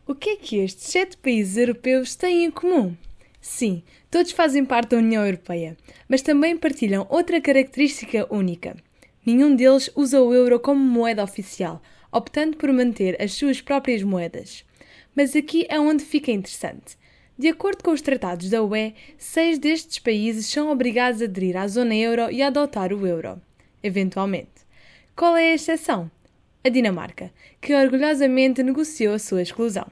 O que é que estes 7 países europeus têm em comum? Sim, todos fazem parte da União Europeia, mas também partilham outra característica única. Nenhum deles usa o euro como moeda oficial, optando por manter as suas próprias moedas. Mas aqui é onde fica interessante. De acordo com os tratados da UE, 6 destes países são obrigados a aderir à zona euro e a adotar o euro, eventualmente. Qual é a exceção? A Dinamarca, que orgulhosamente negociou a sua exclusão.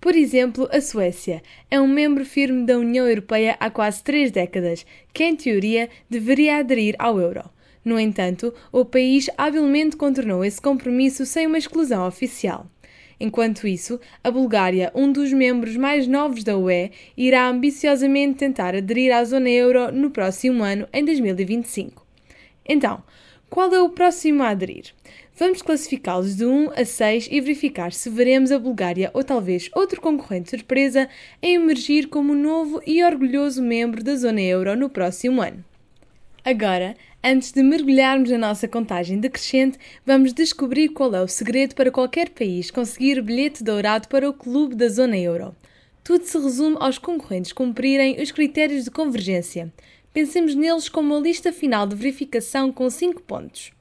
Por exemplo, a Suécia é um membro firme da União Europeia há quase 3 décadas, que em teoria deveria aderir ao euro. No entanto, o país habilmente contornou esse compromisso sem uma exclusão oficial. Enquanto isso, a Bulgária, um dos membros mais novos da UE, irá ambiciosamente tentar aderir à zona euro no próximo ano, em 2025. Então, qual é o próximo a aderir? Vamos classificá-los de 1 a 6 e verificar se veremos a Bulgária ou talvez outro concorrente surpresa a emergir como novo e orgulhoso membro da zona euro no próximo ano. Agora, antes de mergulharmos na nossa contagem decrescente, vamos descobrir qual é o segredo para qualquer país conseguir bilhete dourado para o clube da zona euro. Tudo se resume aos concorrentes cumprirem os critérios de convergência. Pensemos neles como uma lista final de verificação com 5 pontos.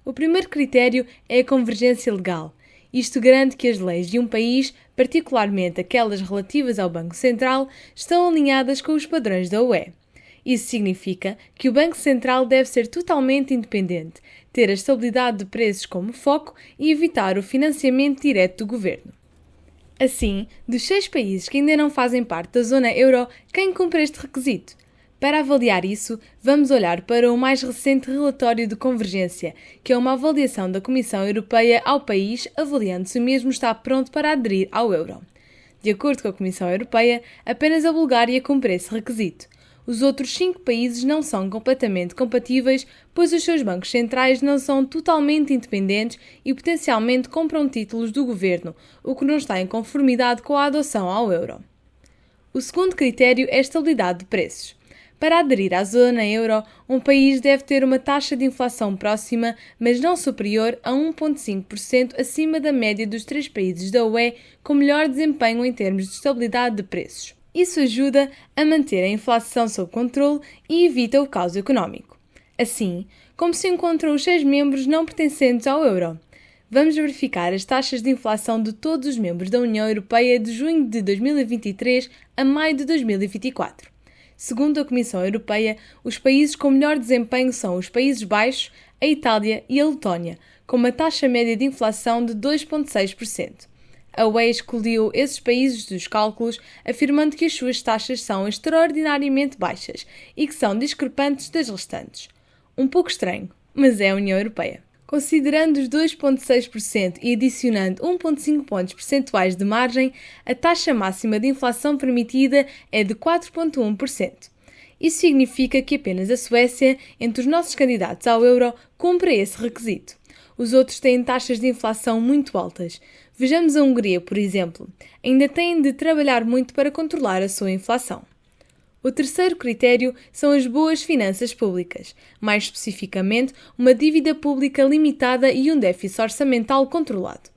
O primeiro critério é a convergência legal. Isto garante que as leis de um país, particularmente aquelas relativas ao Banco Central, estão alinhadas com os padrões da UE. Isso significa que o Banco Central deve ser totalmente independente, ter a estabilidade de preços como foco e evitar o financiamento direto do governo. Assim, dos 6 países que ainda não fazem parte da zona euro, quem cumpre este requisito? Para avaliar isso, vamos olhar para o mais recente relatório de convergência, que é uma avaliação da Comissão Europeia ao país, avaliando se o mesmo está pronto para aderir ao euro. De acordo com a Comissão Europeia, apenas a Bulgária cumpre esse requisito. Os outros 5 países não são completamente compatíveis, pois os seus bancos centrais não são totalmente independentes e potencialmente compram títulos do governo, o que não está em conformidade com a adoção ao euro. O segundo critério é a estabilidade de preços. Para aderir à zona euro, um país deve ter uma taxa de inflação próxima, mas não superior a 1,5% acima da média dos 3 países da UE com melhor desempenho em termos de estabilidade de preços. Isso ajuda a manter a inflação sob controle e evita o caos económico. Assim, como se encontram os 6 membros não pertencentes ao euro? Vamos verificar as taxas de inflação de todos os membros da União Europeia de junho de 2023 a maio de 2024. Segundo a Comissão Europeia, os países com melhor desempenho são os Países Baixos, a Itália e a Letónia, com uma taxa média de inflação de 2,6%. A UE excluiu esses países dos cálculos, afirmando que as suas taxas são extraordinariamente baixas e que são discrepantes das restantes. Um pouco estranho, mas é a União Europeia. Considerando os 2,6% e adicionando 1,5 pontos percentuais de margem, a taxa máxima de inflação permitida é de 4,1%. Isso significa que apenas a Suécia, entre os nossos candidatos ao euro, cumpre esse requisito. Os outros têm taxas de inflação muito altas. Vejamos a Hungria, por exemplo. Ainda têm de trabalhar muito para controlar a sua inflação. O terceiro critério são as boas finanças públicas, mais especificamente uma dívida pública limitada e um déficit orçamental controlado.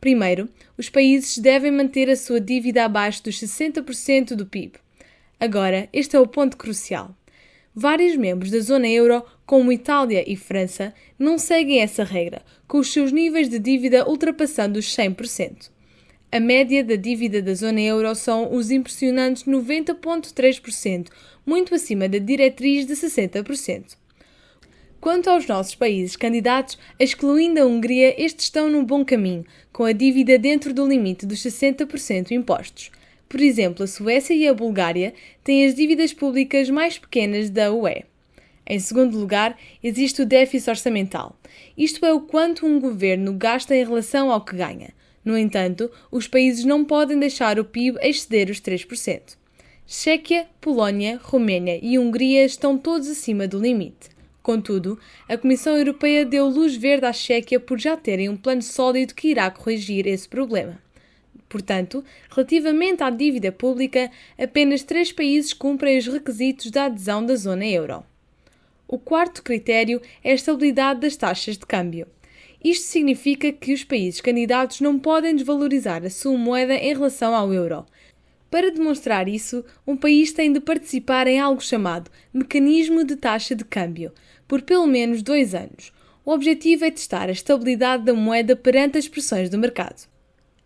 Primeiro, os países devem manter a sua dívida abaixo dos 60% do PIB. Agora, este é o ponto crucial. Vários membros da zona euro, como Itália e França, não seguem essa regra, com os seus níveis de dívida ultrapassando os 100%. A média da dívida da zona euro são os impressionantes 90,3%, muito acima da diretriz de 60%. Quanto aos nossos países candidatos, excluindo a Hungria, estes estão num bom caminho, com a dívida dentro do limite dos 60% impostos. Por exemplo, a Suécia e a Bulgária têm as dívidas públicas mais pequenas da UE. Em segundo lugar, existe o déficit orçamental. Isto é o quanto um governo gasta em relação ao que ganha. No entanto, os países não podem deixar o PIB exceder os 3%. Chequia, Polónia, Roménia e Hungria estão todos acima do limite. Contudo, a Comissão Europeia deu luz verde à Chequia por já terem um plano sólido que irá corrigir esse problema. Portanto, relativamente à dívida pública, apenas 3 países cumprem os requisitos da adesão da zona euro. O quarto critério é a estabilidade das taxas de câmbio. Isto significa que os países candidatos não podem desvalorizar a sua moeda em relação ao euro. Para demonstrar isso, um país tem de participar em algo chamado Mecanismo de Taxa de Câmbio, por pelo menos 2 anos. O objetivo é testar a estabilidade da moeda perante as pressões do mercado.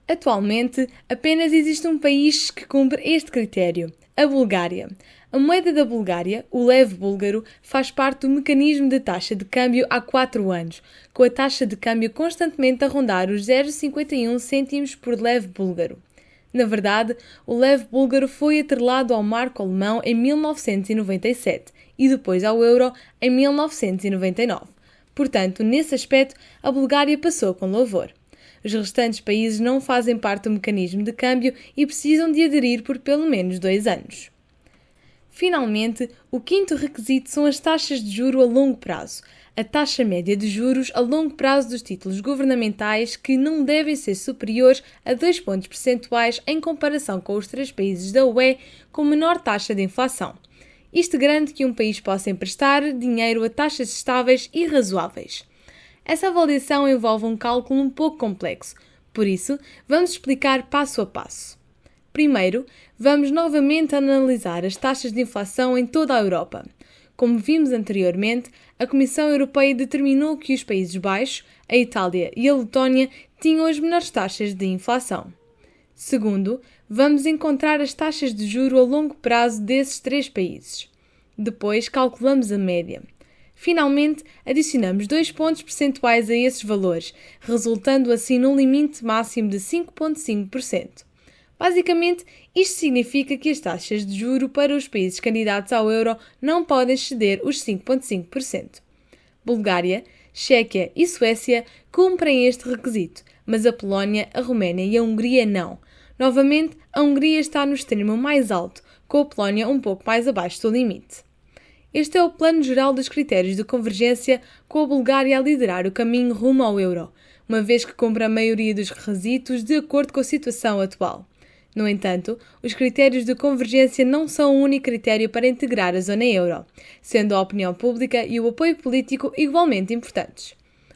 Atualmente, apenas existe um país que cumpre este critério, a Bulgária. A moeda da Bulgária, o lev búlgaro, faz parte do mecanismo de taxa de câmbio há 4 anos, com a taxa de câmbio constantemente a rondar os 0,51 cêntimos por lev búlgaro. Na verdade, o lev búlgaro foi atrelado ao marco alemão em 1997 e depois ao euro em 1999. Portanto, nesse aspecto, a Bulgária passou com louvor. Os restantes países não fazem parte do mecanismo de câmbio e precisam de aderir por pelo menos 2 anos. Finalmente, o quinto requisito são as taxas de juro a longo prazo. A taxa média de juros a longo prazo dos títulos governamentais que não devem ser superiores a 2 pontos percentuais em comparação com os 3 países da UE com menor taxa de inflação. Isto garante que um país possa emprestar dinheiro a taxas estáveis e razoáveis. Essa avaliação envolve um cálculo um pouco complexo, por isso, vamos explicar passo a passo. Primeiro, vamos novamente analisar as taxas de inflação em toda a Europa. Como vimos anteriormente, a Comissão Europeia determinou que os Países Baixos, a Itália e a Letónia tinham as menores taxas de inflação. Segundo, vamos encontrar as taxas de juro a longo prazo desses 3 países. Depois, calculamos a média. Finalmente, adicionamos 2 pontos percentuais a esses valores, resultando assim num limite máximo de 5,5%. Basicamente, isto significa que as taxas de juro para os países candidatos ao euro não podem exceder os 5,5%. Bulgária, Chequia e Suécia cumprem este requisito, mas a Polónia, a Roménia e a Hungria não. Novamente, a Hungria está no extremo mais alto, com a Polónia um pouco mais abaixo do limite. Este é o plano geral dos critérios de convergência, com a Bulgária a liderar o caminho rumo ao euro, uma vez que cumpre a maioria dos requisitos de acordo com a situação atual. No entanto, os critérios de convergência não são o único critério para integrar a zona euro, sendo a opinião pública e o apoio político igualmente importantes.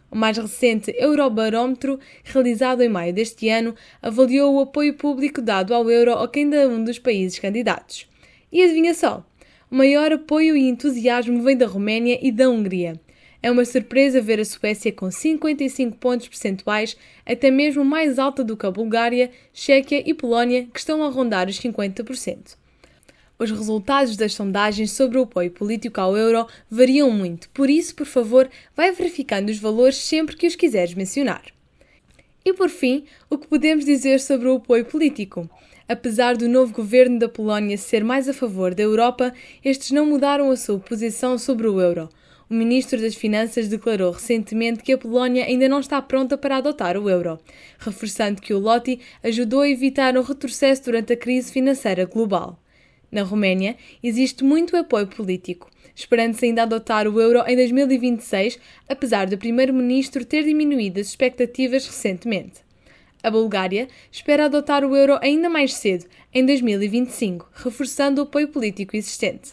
O mais recente Eurobarómetro, realizado em maio deste ano, avaliou o apoio público dado ao euro a cada um dos países candidatos. E adivinha só? O maior apoio e entusiasmo vem da Roménia e da Hungria. É uma surpresa ver a Suécia com 55 pontos percentuais, até mesmo mais alta do que a Bulgária, Chequia e Polónia, que estão a rondar os 50%. Os resultados das sondagens sobre o apoio político ao euro variam muito, por isso, por favor, vai verificando os valores sempre que os quiseres mencionar. E por fim, o que podemos dizer sobre o apoio político? Apesar do novo governo da Polónia ser mais a favor da Europa, estes não mudaram a sua posição sobre o euro. O ministro das Finanças declarou recentemente que a Polónia ainda não está pronta para adotar o euro, reforçando que o Loty ajudou a evitar um retrocesso durante a crise financeira global. Na Roménia, existe muito apoio político, esperando-se ainda adotar o euro em 2026, apesar do primeiro-ministro ter diminuído as expectativas recentemente. A Bulgária espera adotar o euro ainda mais cedo, em 2025, reforçando o apoio político existente.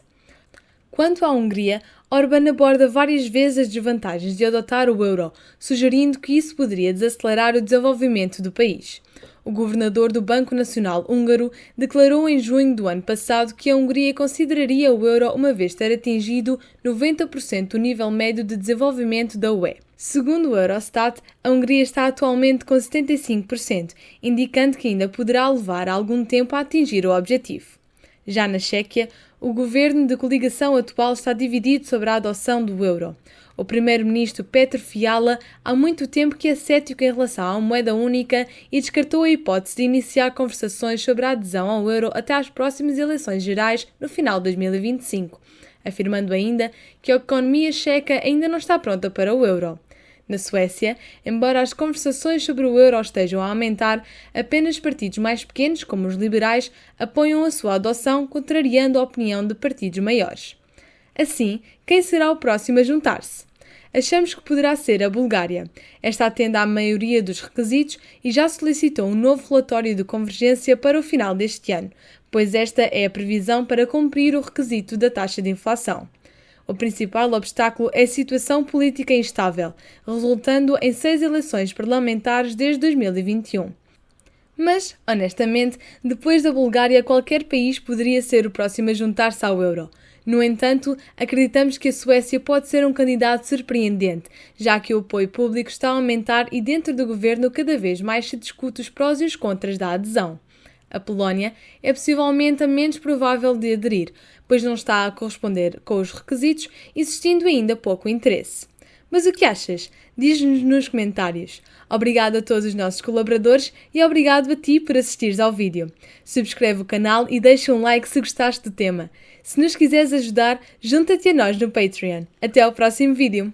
Quanto à Hungria, Orbán aborda várias vezes as desvantagens de adotar o euro, sugerindo que isso poderia desacelerar o desenvolvimento do país. O governador do Banco Nacional Húngaro declarou em junho do ano passado que a Hungria consideraria o euro uma vez ter atingido 90% do nível médio de desenvolvimento da UE. Segundo o Eurostat, a Hungria está atualmente com 75%, indicando que ainda poderá levar algum tempo a atingir o objetivo. Já na Chequia, o governo de coligação atual está dividido sobre a adoção do euro. O primeiro-ministro Petr Fiala há muito tempo que é cético em relação à moeda única e descartou a hipótese de iniciar conversações sobre a adesão ao euro até às próximas eleições gerais no final de 2025, afirmando ainda que a economia checa ainda não está pronta para o euro. Na Suécia, embora as conversações sobre o euro estejam a aumentar, apenas partidos mais pequenos, como os liberais, apoiam a sua adoção, contrariando a opinião de partidos maiores. Assim, quem será o próximo a juntar-se? Achamos que poderá ser a Bulgária. Esta atende à maioria dos requisitos e já solicitou um novo relatório de convergência para o final deste ano, pois esta é a previsão para cumprir o requisito da taxa de inflação. O principal obstáculo é a situação política instável, resultando em 6 eleições parlamentares desde 2021. Mas, honestamente, depois da Bulgária, qualquer país poderia ser o próximo a juntar-se ao euro. No entanto, acreditamos que a Suécia pode ser um candidato surpreendente, já que o apoio público está a aumentar e dentro do governo cada vez mais se discute os prós e os contras da adesão. A Polónia é possivelmente a menos provável de aderir, pois não está a corresponder com os requisitos, existindo ainda pouco interesse. Mas o que achas? Diz-nos nos comentários. Obrigado a todos os nossos colaboradores e obrigado a ti por assistires ao vídeo. Subscreve o canal e deixa um like se gostaste do tema. Se nos quiseres ajudar, junta-te a nós no Patreon. Até ao próximo vídeo!